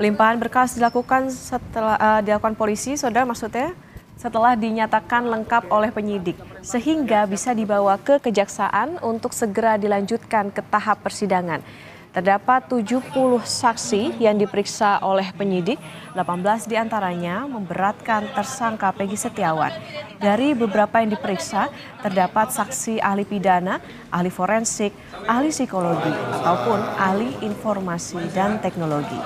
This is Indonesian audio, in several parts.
Limpahan berkas dilakukan dilakukan polisi, saudara, maksudnya setelah dinyatakan lengkap oleh penyidik, sehingga bisa dibawa ke kejaksaan untuk segera dilanjutkan ke tahap persidangan. Terdapat 70 saksi yang diperiksa oleh penyidik, 18 diantaranya memberatkan tersangka Peggy Setiawan. Dari beberapa yang diperiksa, terdapat saksi ahli pidana, ahli forensik, ahli psikologi, ataupun ahli informasi dan teknologi.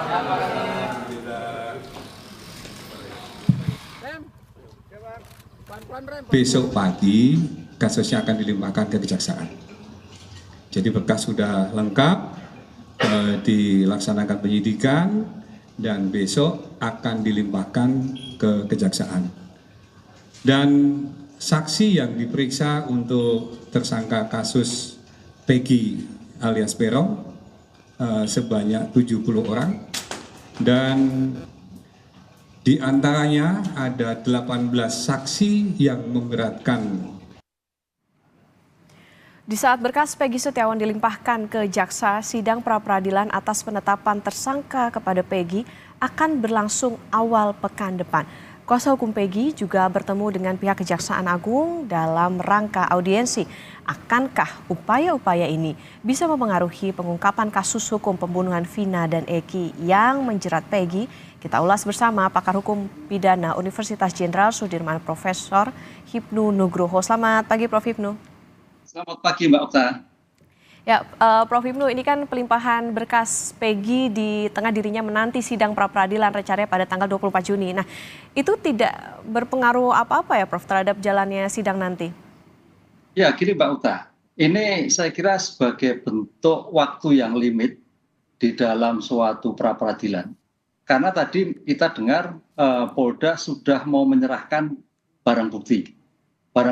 Besok pagi kasusnya akan dilimpahkan ke kejaksaan. Jadi berkas sudah lengkap, dilaksanakan penyidikan, dan besok akan dilimpahkan ke kejaksaan. Dan saksi yang diperiksa untuk tersangka kasus Peggy alias Peron sebanyak 70 orang, dan di antaranya ada 18 saksi yang memberatkan. Di saat berkas Peggy Setiawan dilimpahkan ke jaksa, sidang pra-peradilan atas penetapan tersangka kepada Peggy akan berlangsung awal pekan depan. Kuasa hukum Peggy juga bertemu dengan pihak Kejaksaan Agung dalam rangka audiensi. Akankah upaya-upaya ini bisa mempengaruhi pengungkapan kasus hukum pembunuhan Vina dan Eki yang menjerat Peggy? Kita ulas bersama pakar hukum pidana Universitas Jenderal Sudirman, Profesor Hipnu Nugroho. Selamat pagi, Prof. Hipnu. Selamat pagi, Mbak Okta. Ya, Prof. Hipnu, ini kan pelimpahan berkas Peggy di tengah dirinya menanti sidang pra-peradilan rencananya pada tanggal 24 Juni. Nah, itu tidak berpengaruh apa-apa ya, Prof, terhadap jalannya sidang nanti? Ya, gini Mbak Okta. Ini saya kira sebagai bentuk waktu yang limit di dalam suatu pra-peradilan. Karena tadi kita dengar Polda sudah mau menyerahkan barang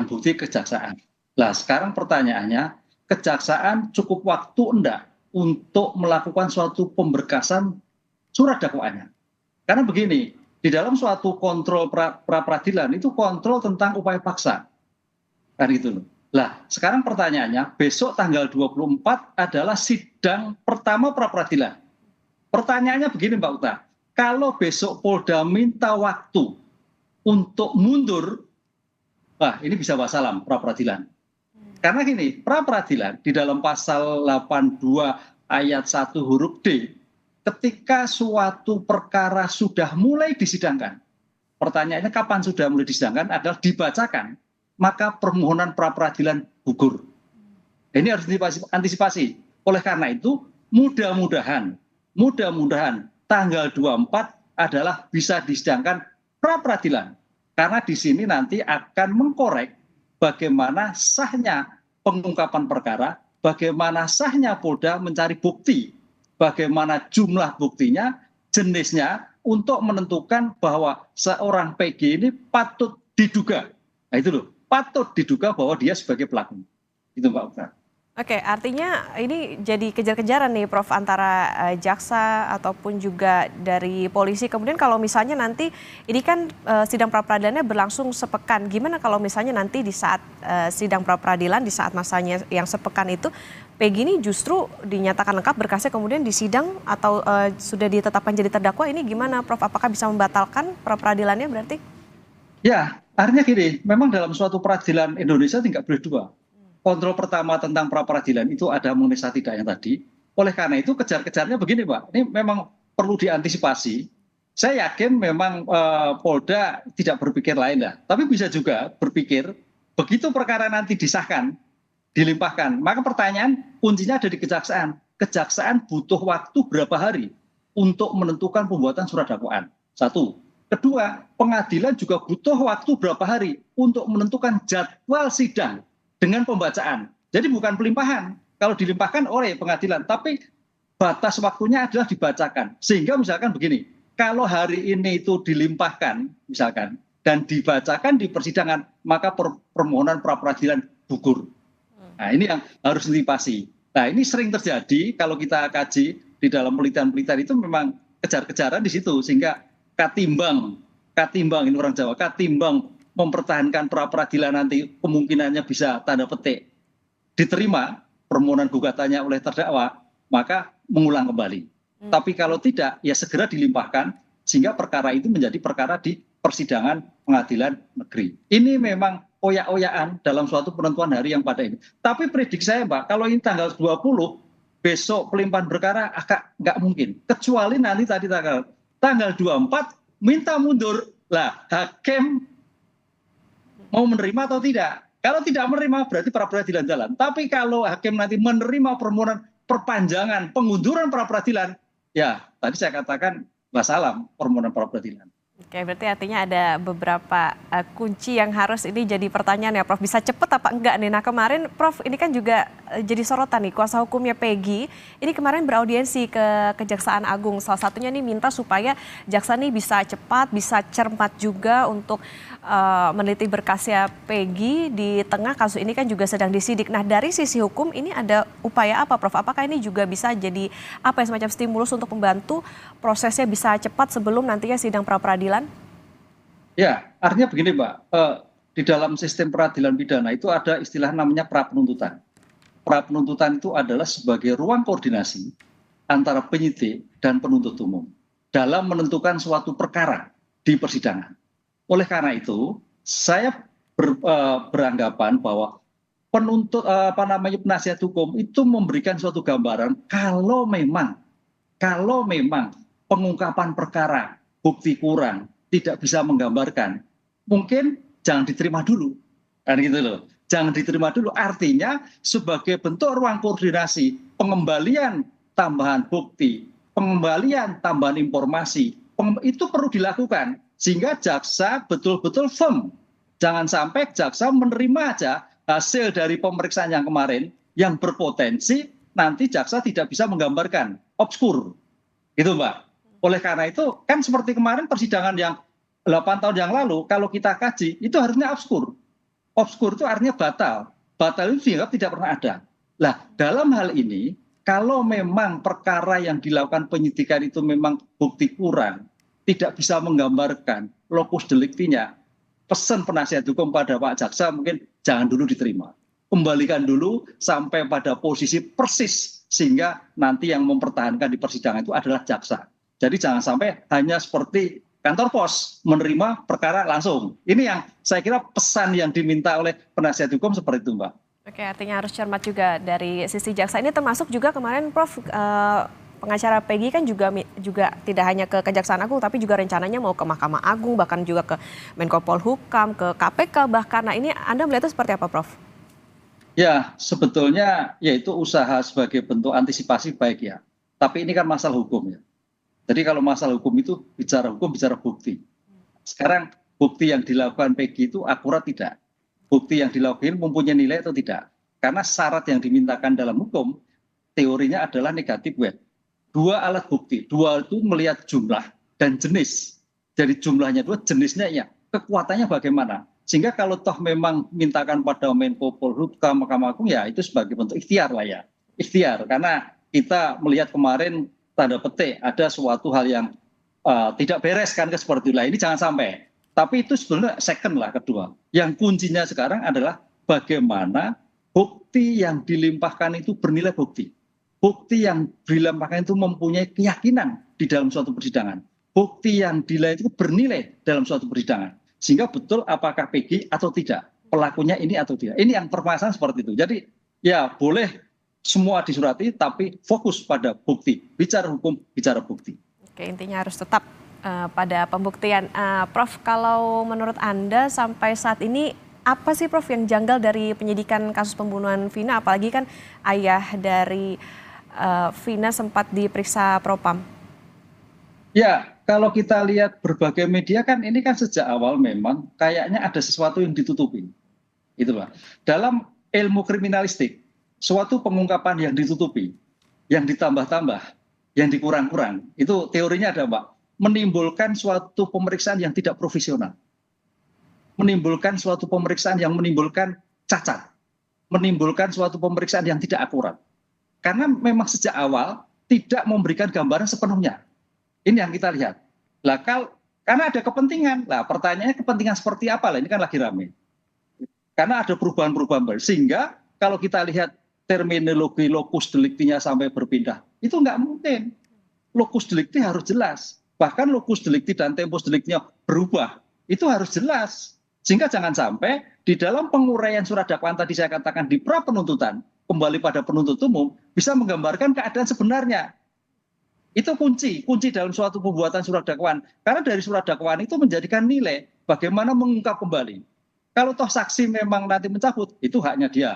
bukti kejaksaan. Nah, sekarang pertanyaannya, kejaksaan cukup waktu enggak untuk melakukan suatu pemberkasan surat dakwaannya? Karena begini, di dalam suatu kontrol pra-peradilan itu kontrol tentang upaya paksa. Kan gitu loh. Nah, sekarang pertanyaannya, besok tanggal 24 adalah sidang pertama pra-peradilan. Pertanyaannya begini Mbak Uta, kalau besok Polda minta waktu untuk mundur, nah ini bisa wassalam pra-peradilan. Karena gini, pra-peradilan di dalam pasal 82 ayat 1 huruf D, ketika suatu perkara sudah mulai disidangkan, pertanyaannya kapan sudah mulai disidangkan adalah dibacakan, maka permohonan pra-peradilan gugur. Ini harus diantisipasi. Oleh karena itu, mudah-mudahan tanggal 24 adalah bisa disidangkan pra-peradilan. Karena di sini nanti akan mengkorek bagaimana sahnya pengungkapan perkara, bagaimana sahnya Polda mencari bukti, bagaimana jumlah buktinya, jenisnya, untuk menentukan bahwa seorang Peggy ini patut diduga. Nah itu loh, patut diduga bahwa dia sebagai pelaku. Itu Mbak Okta. Oke, artinya ini jadi kejar-kejaran nih, Prof, antara jaksa ataupun juga dari polisi. Kemudian kalau misalnya nanti ini kan sidang pra-peradilannya berlangsung sepekan. Gimana kalau misalnya nanti di saat sidang pra-peradilan, di saat masanya yang sepekan itu, Peggy ini justru dinyatakan lengkap berkasnya kemudian disidang atau sudah ditetapkan jadi terdakwa, ini gimana, Prof? Apakah bisa membatalkan pra-peradilannya berarti? Ya, artinya gini, memang dalam suatu peradilan Indonesia tidak boleh dua. Kontrol pertama tentang pra-peradilan itu ada mengenai sah tidaknya tadi. Oleh karena itu kejar-kejarnya begini Pak, ini memang perlu diantisipasi. Saya yakin memang Polda tidak berpikir lain lah. Tapi bisa juga berpikir begitu perkara nanti disahkan, dilimpahkan. Maka pertanyaan kuncinya ada di kejaksaan. Kejaksaan butuh waktu berapa hari untuk menentukan pembuatan surat dakwaan. Satu. Kedua, pengadilan juga butuh waktu berapa hari untuk menentukan jadwal sidang dengan pembacaan. Jadi bukan pelimpahan. Kalau dilimpahkan oleh pengadilan, tapi batas waktunya adalah dibacakan. Sehingga misalkan begini, kalau hari ini itu dilimpahkan misalkan dan dibacakan di persidangan, maka permohonan pra-peradilan gugur. Nah, ini yang harus diantisipasi. Nah, ini sering terjadi kalau kita kaji di dalam penelitian-penelitian itu memang kejar-kejaran di situ, sehingga katimbang ini orang Jawa, katimbang mempertahankan pra-peradilan nanti kemungkinannya bisa tanda petik diterima permohonan gugatannya oleh terdakwa, maka mengulang kembali. Tapi kalau tidak, ya segera dilimpahkan sehingga perkara itu menjadi perkara di persidangan pengadilan negeri. Ini memang oyak-oyakan dalam suatu penentuan hari yang pada ini. Tapi prediksi saya, Mbak, kalau ini tanggal 20, besok pelimpahan perkara agak nggak mungkin. Kecuali nanti tadi tanggal 24 minta mundur. Lah, hakim mau menerima atau tidak? Kalau tidak menerima berarti pra peradilan jalan. Tapi kalau hakim nanti menerima permohonan perpanjangan pengunduran pra peradilan, ya tadi saya katakan wassalam permohonan pra peradilan. Oke, berarti artinya ada beberapa kunci yang harus ini jadi pertanyaan ya Prof. Bisa cepat apa enggak nih? Nah kemarin Prof ini kan juga jadi sorotan nih, kuasa hukumnya Peggy ini kemarin beraudiensi ke Kejaksaan Agung. Salah satunya nih minta supaya jaksa nih bisa cepat, bisa cermat juga untuk meneliti berkasnya Peggy di tengah kasus ini kan juga sedang disidik. Nah dari sisi hukum ini ada upaya apa Prof? Apakah ini juga bisa jadi apa ya, semacam stimulus untuk membantu prosesnya bisa cepat sebelum nantinya sidang pra peradilan? Ya, artinya begini Mbak, di dalam sistem peradilan pidana itu ada istilah namanya pra penuntutan. Pra penuntutan itu adalah sebagai ruang koordinasi antara penyidik dan penuntut umum dalam menentukan suatu perkara di persidangan. Oleh karena itu, saya beranggapan bahwa penasihat hukum itu memberikan suatu gambaran kalau memang pengungkapan perkara bukti kurang, tidak bisa menggambarkan, mungkin jangan diterima dulu, kan gitu loh. Jangan diterima dulu, artinya sebagai bentuk ruang koordinasi, pengembalian tambahan bukti, pengembalian tambahan informasi, itu perlu dilakukan sehingga jaksa betul-betul firm. Jangan sampai jaksa menerima aja hasil dari pemeriksaan yang kemarin yang berpotensi nanti jaksa tidak bisa menggambarkan, obskur, gitu Mbak. Oleh karena itu kan seperti kemarin persidangan yang 8 tahun yang lalu kalau kita kaji itu harusnya obskur. Obskur itu artinya batal. Batal itu dianggap tidak pernah ada. Nah dalam hal ini kalau memang perkara yang dilakukan penyidikan itu memang bukti kurang, tidak bisa menggambarkan lokus deliktinya, pesan penasihat hukum pada Pak Jaksa mungkin jangan dulu diterima. Kembalikan dulu sampai pada posisi persis sehingga nanti yang mempertahankan di persidangan itu adalah jaksa. Jadi jangan sampai hanya seperti kantor pos menerima perkara langsung. Ini yang saya kira pesan yang diminta oleh penasihat hukum seperti itu Mbak. Oke, artinya harus cermat juga dari sisi jaksa. Ini termasuk juga kemarin Prof, pengacara Peggy kan juga tidak hanya ke Kejaksaan Agung, tapi juga rencananya mau ke Mahkamah Agung, bahkan juga ke Menko Polhukam, ke KPK bahkan. Nah ini Anda melihatnya seperti apa Prof? Ya, sebetulnya yaitu usaha sebagai bentuk antisipasi baik ya. Tapi ini kan masalah hukum ya. Jadi kalau masalah hukum itu bicara hukum, bicara bukti. Sekarang bukti yang dilakukan Peggy itu akurat tidak? Bukti yang dilakukan mempunyai nilai atau tidak? Karena syarat yang dimintakan dalam hukum, teorinya adalah negatif web. 2 alat bukti, 2 itu melihat jumlah dan jenis. Jadi jumlahnya 2, jenisnya ya, kekuatannya bagaimana. Sehingga kalau toh memang mintakan pada Menko Polhukam, Mahkamah Agung ya itu sebagai bentuk ikhtiar lah ya. Ikhtiar, karena kita melihat kemarin tanda petik ada suatu hal yang tidak beres kan seperti itu. Ini jangan sampai. Tapi itu sebenarnya second lah kedua. Yang kuncinya sekarang adalah bagaimana bukti yang dilimpahkan itu bernilai bukti. Bukti yang dilimpahkan itu mempunyai keyakinan di dalam suatu persidangan. Bukti yang dinilai itu bernilai dalam suatu persidangan. Sehingga betul apakah Peggy atau tidak. Pelakunya ini atau tidak. Ini yang permasalahan seperti itu. Jadi ya boleh semua disurati tapi fokus pada bukti. Bicara hukum, bicara bukti. Oke, intinya harus tetap pada pembuktian. Prof, kalau menurut Anda sampai saat ini apa sih Prof yang janggal dari penyidikan kasus pembunuhan Vina? Apalagi kan ayah dari Vina sempat diperiksa Propam. Ya, kalau kita lihat berbagai media kan ini kan sejak awal memang kayaknya ada sesuatu yang ditutupi. Itulah. Dalam ilmu kriminalistik, suatu pengungkapan yang ditutupi, yang ditambah-tambah, yang dikurang-kurang, itu teorinya ada Mbak. Menimbulkan suatu pemeriksaan yang tidak profesional. Menimbulkan suatu pemeriksaan yang menimbulkan cacat. Menimbulkan suatu pemeriksaan yang tidak akurat. Karena memang sejak awal tidak memberikan gambaran sepenuhnya. Ini yang kita lihat. Lah karena ada kepentingan. Lah pertanyaannya kepentingan seperti apa lah? Ini kan lagi rame. Karena ada perubahan-perubahan baru. Sehingga kalau kita lihat terminologi lokus deliktinya sampai berpindah, itu nggak mungkin. lokus delikti harus jelas. Bahkan lokus delikti dan tempus deliktinya berubah. Itu harus jelas. Sehingga jangan sampai di dalam penguraian surat dakwaan tadi saya katakan di pra penuntutan, kembali pada penuntut umum, bisa menggambarkan keadaan sebenarnya. Itu kunci dalam suatu pembuatan surat dakwaan. Karena dari surat dakwaan itu menjadikan nilai bagaimana mengungkap kembali. Kalau toh saksi memang nanti mencabut, itu haknya dia.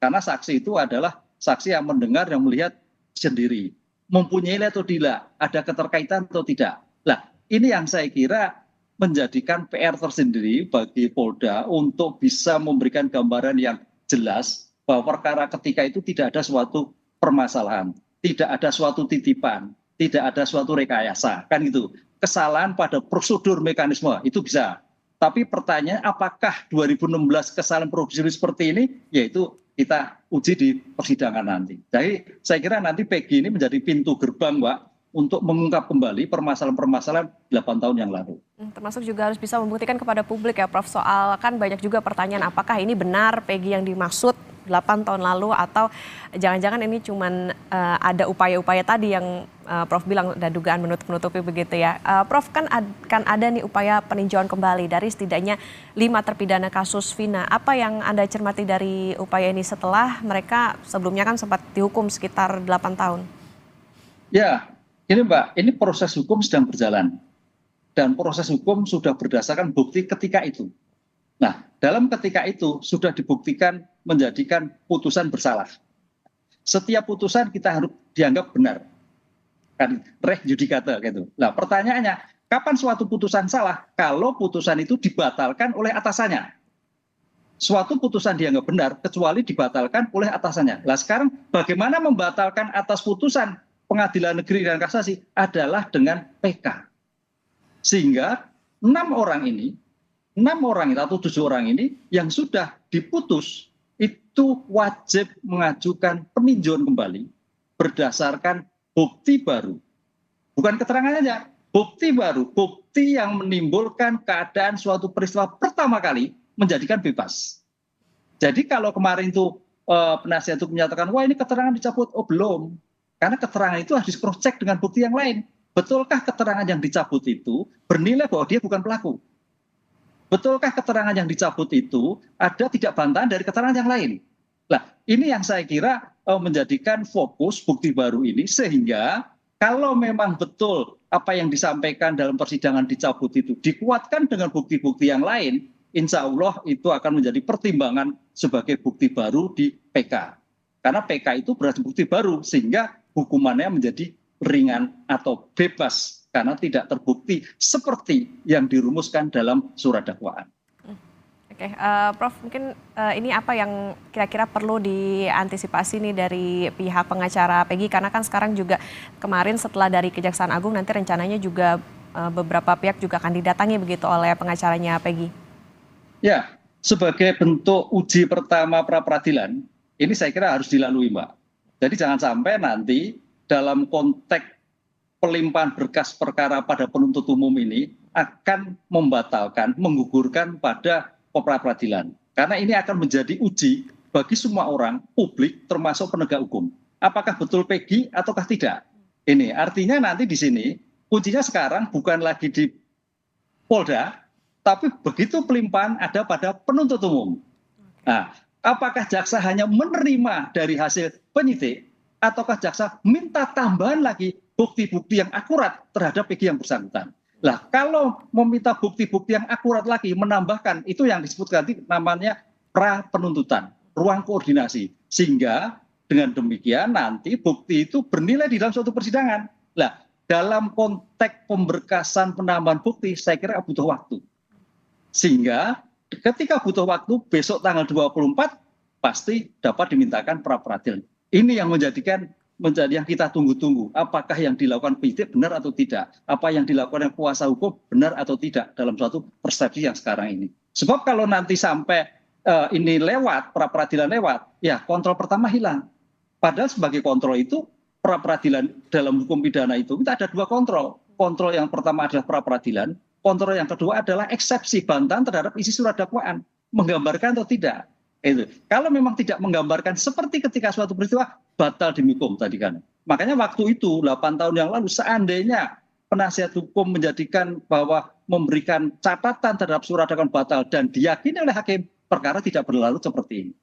Karena saksi itu adalah saksi yang mendengar, yang melihat sendiri. Mempunyai nilai atau tidak, ada keterkaitan atau tidak. Nah, ini yang saya kira menjadikan PR tersendiri bagi Polda untuk bisa memberikan gambaran yang jelas bahwa perkara ketika itu tidak ada suatu permasalahan, tidak ada suatu titipan, tidak ada suatu rekayasa, kan gitu. Kesalahan pada prosedur mekanisme itu bisa. Tapi pertanyaan apakah 2016 kesalahan prosedur seperti ini, yaitu kita uji di persidangan nanti. Jadi saya kira nanti PG ini menjadi pintu gerbang, Mbak, untuk mengungkap kembali permasalahan-permasalahan 8 tahun yang lalu. Termasuk juga harus bisa membuktikan kepada publik ya Prof, soal kan banyak juga pertanyaan apakah ini benar PG yang dimaksud 8 tahun lalu atau jangan-jangan ini cuman ada upaya-upaya tadi yang Prof bilang ada dugaan menutup-nutupi begitu ya. Prof kan ada nih upaya peninjauan kembali dari setidaknya 5 terpidana kasus Vina. Apa yang Anda cermati dari upaya ini setelah mereka sebelumnya kan sempat dihukum sekitar 8 tahun? Ya, ini Mbak, ini proses hukum sedang berjalan. Dan proses hukum sudah berdasarkan bukti ketika itu. Nah, dalam ketika itu sudah dibuktikan menjadikan putusan bersalah. Setiap putusan kita harus dianggap benar. Kan res judicata gitu. Nah, pertanyaannya, kapan suatu putusan salah? Kalau putusan itu dibatalkan oleh atasannya. Suatu putusan dianggap benar kecuali dibatalkan oleh atasannya. Nah, sekarang bagaimana membatalkan atas putusan Pengadilan Negeri dan Kasasi adalah dengan PK. Sehingga 6 orang ini atau 7 orang ini yang sudah diputus itu wajib mengajukan peninjauan kembali berdasarkan bukti baru. Bukan keterangan saja, bukti baru, bukti yang menimbulkan keadaan suatu peristiwa pertama kali menjadikan bebas. Jadi kalau kemarin itu penasihat hukum menyatakan, wah ini keterangan dicabut, oh belum. Karena keterangan itu harus cross check dengan bukti yang lain. Betulkah keterangan yang dicabut itu bernilai bahwa dia bukan pelaku? Betulkah keterangan yang dicabut itu ada tidak bantahan dari keterangan yang lain? Nah, ini yang saya kira menjadikan fokus bukti baru ini sehingga kalau memang betul apa yang disampaikan dalam persidangan dicabut itu dikuatkan dengan bukti-bukti yang lain, insya Allah itu akan menjadi pertimbangan sebagai bukti baru di PK. Karena PK itu berarti bukti baru sehingga hukumannya menjadi ringan atau bebas karena tidak terbukti seperti yang dirumuskan dalam surat dakwaan. Oke, Prof, mungkin ini apa yang kira-kira perlu diantisipasi nih dari pihak pengacara Peggy karena kan sekarang juga kemarin setelah dari Kejaksaan Agung nanti rencananya juga beberapa pihak juga akan didatangi begitu oleh pengacaranya Peggy. Ya, sebagai bentuk uji pertama pra peradilan ini saya kira harus dilalui, Mbak. Jadi jangan sampai nanti dalam konteks pelimpahan berkas perkara pada penuntut umum ini akan membatalkan, menggugurkan pada pra peradilan. Karena ini akan menjadi uji bagi semua orang, publik termasuk penegak hukum. Apakah betul Peggy ataukah tidak? Ini artinya nanti di sini kuncinya sekarang bukan lagi di Polda, tapi begitu pelimpahan ada pada penuntut umum. Nah, apakah jaksa hanya menerima dari hasil penyidik ataukah jaksa minta tambahan lagi bukti-bukti yang akurat terhadap Peggy yang bersangkutan. Lah, kalau meminta bukti-bukti yang akurat lagi menambahkan itu yang disebut nanti namanya pra penuntutan, ruang koordinasi. Sehingga dengan demikian nanti bukti itu bernilai di dalam suatu persidangan. Lah, dalam konteks pemberkasan penambahan bukti saya kira butuh waktu. Sehingga ketika butuh waktu besok tanggal 24 pasti dapat dimintakan pra peradilan. Ini yang menjadi yang kita tunggu-tunggu. Apakah yang dilakukan penyidik benar atau tidak? Apa yang dilakukan oleh kuasa hukum benar atau tidak dalam suatu persepsi yang sekarang ini? Sebab kalau nanti sampai ini lewat, pra peradilan lewat, ya kontrol pertama hilang. Padahal sebagai kontrol itu pra peradilan dalam hukum pidana itu kita ada 2 kontrol. Kontrol yang pertama adalah pra peradilan. Kontrol yang kedua adalah eksepsi bantahan terhadap isi surat dakwaan. Menggambarkan atau tidak. Itu. Kalau memang tidak menggambarkan seperti ketika suatu peristiwa batal demi hukum tadi kan. Makanya waktu itu 8 tahun yang lalu seandainya penasihat hukum menjadikan bahwa memberikan catatan terhadap surat dakwaan batal dan diyakini oleh hakim, perkara tidak berlalu seperti ini.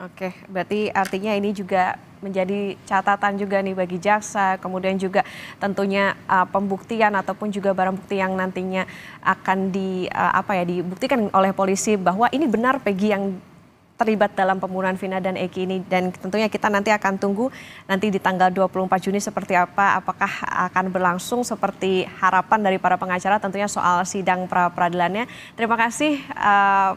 Oke, berarti artinya ini juga menjadi catatan juga nih bagi jaksa, kemudian juga tentunya pembuktian ataupun juga barang bukti yang nantinya akan dibuktikan oleh polisi bahwa ini benar Peggy yang terlibat dalam pembunuhan Vina dan Eki ini, dan tentunya kita nanti akan tunggu nanti di tanggal 24 Juni seperti apa, apakah akan berlangsung seperti harapan dari para pengacara tentunya soal sidang pra-peradilannya. Terima kasih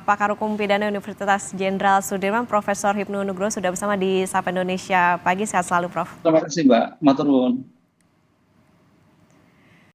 Pakar Hukum Pidana Universitas Jenderal Sudirman, Profesor Hipnu Nugroho sudah bersama di Sapa Indonesia Pagi. Sehat selalu Prof. Terima kasih Mbak, matur nuwun.